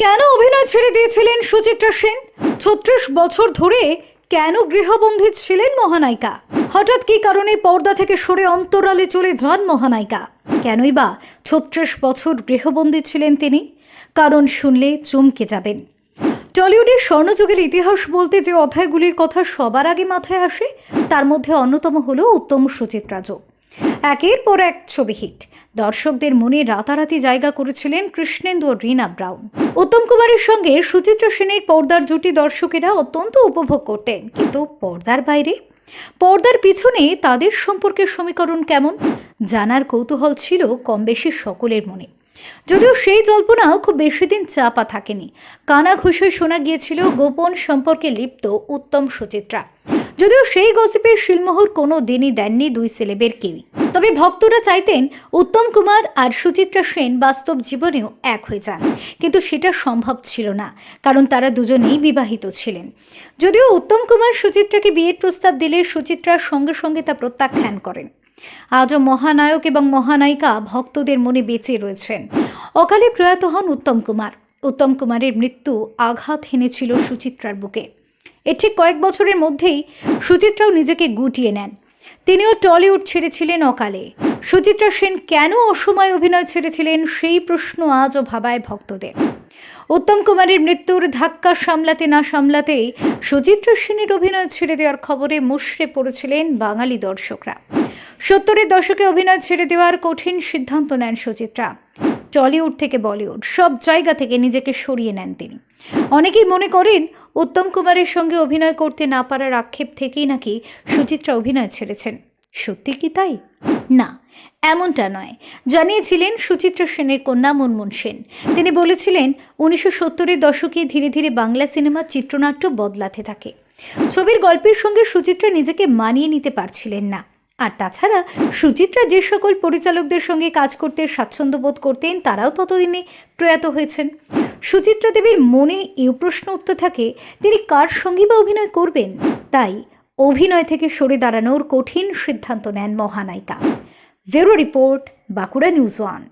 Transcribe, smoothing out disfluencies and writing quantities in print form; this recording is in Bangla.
কেন অভিনয় ছেড়ে দিয়েছিলেন সুচিত্রা সেন? ৩৬ বছর ধরে কেন গৃহবন্দী ছিলেন মহানায়িকা? হঠাৎ কি কারণে পর্দা থেকে সরে অন্তরালে চলে যান মহানায়িকা? কেনই বা ৩৬ বছর গৃহবন্দী ছিলেন তিনি? কারণ শুনলে চমকে যাবেন। টলিউডের স্বর্ণযুগের ইতিহাস বলতে যে অধ্যায়গুলির কথা সবার আগে মাথায় আসে তার মধ্যে অন্যতম হলো উত্তম সুচিত্রা যোগ। একের পর এক ছবি হিট, দর্শকদের মনে রাতারাতি জায়গা করেছিলেন কৃষ্ণেন্দু ও রীনা ব্রাউন। উত্তম কুমারের সঙ্গে সুচিত্রা সেনের পর্দার জুটি দর্শকেরা অত্যন্ত উপভোগ করতেন, কিন্তু পর্দার বাইরে, পর্দার পিছনে তাদের সম্পর্কের সমীকরণ কেমন জানার কৌতূহল ছিল কম বেশি সকলের মনে। যদিও সেই জল্পনা খুব বেশি দিন চাপা থাকেনি। কানাঘুষোয় শোনা গিয়েছিল গোপন সম্পর্কে লিপ্ত উত্তম সুচিত্রা। যদিও সেই গসিপের শিলমোহর কোনো দিনই দেননি দুই সেলেবের কেউই। তবে ভক্তরা চাইতেন উত্তম কুমার আর সুচিত্রা সেন বাস্তব জীবনেও এক হয়ে যান, কিন্তু সেটা সম্ভব ছিল না, কারণ তারা দুজনেই বিবাহিত ছিলেন। যদিও উত্তম কুমার সুচিত্রাকে বিয়ের প্রস্তাব দিলে সুচিত্রার সঙ্গে সঙ্গে তা প্রত্যাখ্যান করেন। আজও মহানায়ক এবং মহানায়িকা ভক্তদের মনে বেঁচে রয়েছেন। অকালে প্রয়াত হন উত্তম কুমার। উত্তম কুমারের মৃত্যু আঘাত হেনেছিল সুচিত্রার বুকে। এর ঠিক কয়েক বছরের মধ্যেই সুচিত্রাও নিজেকে গুটিয়ে নেন। তিনিও টলিউড ছেড়েছিলেন অকালে। সুচিত্রা সেন কেন অসময়ে অভিনয় ছেড়েছিলেন সেই প্রশ্ন আজও ভাবায় ভক্তদের। উত্তম কুমারের মৃত্যুর ধাক্কা সামলাতে না সামলাতেই সুচিত্রা সেনের অভিনয় ছেড়ে দেওয়ার খবরে মুষড়ে পড়েছিলেন বাঙালি দর্শকরা। ৭০-এর দশকে অভিনয় ছেড়ে দেওয়ার কঠিন সিদ্ধান্ত নেন সুচিত্রা। টলিউড থেকে বলিউড সব জায়গা থেকে নিজেকে সরিয়ে নেন তিনি। অনেকেই মনে করেন উত্তম কুমারের সঙ্গে অভিনয় করতে না পারার আক্ষেপ থেকেই নাকি সুচিত্রা অভিনয় ছেড়েছেন। সত্যি কি তাই? না, এমনটা নয়। জানিয়েছিলেন সুচিত্রা সেনের কন্যা মুনমুন সেন। তিনি বলেছিলেন ১৯৭০-এর দশকে ধীরে ধীরে বাংলা সিনেমার চিত্রনাট্য বদলাতে থাকে। ছবির গল্পের সঙ্গে সুচিত্রা নিজেকে মানিয়ে নিতে পারছিলেন না। আর তাছাড়া সুচিত্রা যে সকল পরিচালকদের সঙ্গে কাজ করতে স্বাচ্ছন্দ্য বোধ করতেন তারাও ততদিনে প্রয়াত হয়েছেন। সুচিত্রা দেবীর মনে এই প্রশ্ন উঠতে থাকে, তিনি কার সঙ্গে বা অভিনয় করবেন? তাই অভিনয় থেকে সরে দাঁড়ানোর কঠিন সিদ্ধান্ত নেন মহানায়িকা। Bureau report, Bankura news 1।